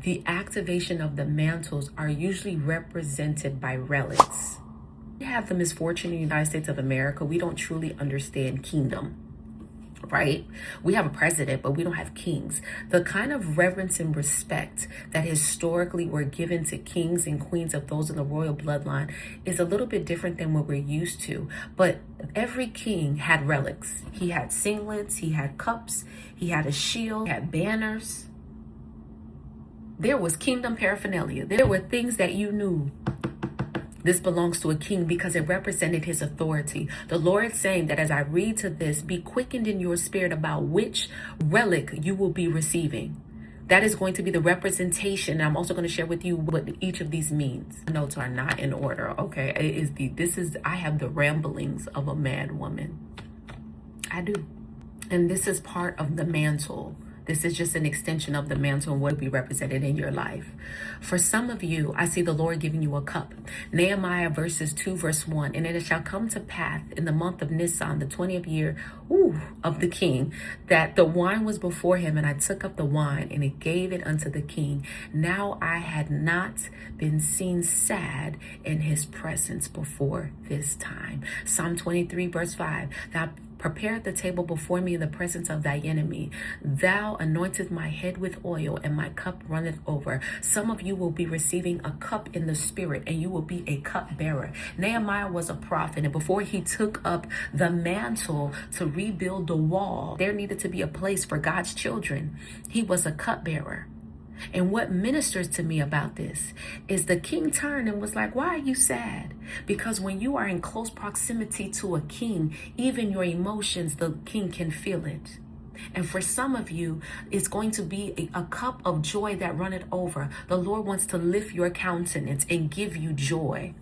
The activation of the mantles are usually represented by relics. We have the misfortune in the United States of America, we don't truly understand kingdom, right? We have a president, but we don't have kings. The kind of reverence and respect that historically were given to kings and queens of those in the royal bloodline is a little bit different than what we're used to. But every king had relics. He had singlets, he had cups, he had a shield, he had banners. There was kingdom paraphernalia. There were things that you knew this belongs to a king because it represented his authority. The Lord saying that as I read to this, be quickened in your spirit about which relic you will be receiving. That is going to be the representation. I'm also going to share with you what each of these means. Notes are not in order, okay? I have the ramblings of a mad woman. I do. And this is part of the mantle. This is just an extension of the mantle and what will be represented in your life. For some of you, I see the Lord giving you a cup. Nehemiah verses 2 verse 1. And it shall come to pass in the month of Nisan, the 20th year of the king, that the wine was before him, and I took up the wine and it gave it unto the king. Now I had not been seen sad in his presence before this time. Psalm 23 verse 5. Thou prepared the table before me in the presence of thy enemy. Thou anointest my head with oil, and my cup runneth over. Some of you will be receiving a cup in the spirit, and you will be a cup bearer. Nehemiah was a prophet, and before he took up the mantle to rebuild the wall, there needed to be a place for God's children. He was a cup bearer. And what ministers to me about this is the king turned and was like, why are you sad? Because when you are in close proximity to a king, even your emotions, the king can feel it. And for some of you, it's going to be a cup of joy that runneth over. The Lord wants to lift your countenance and give you joy.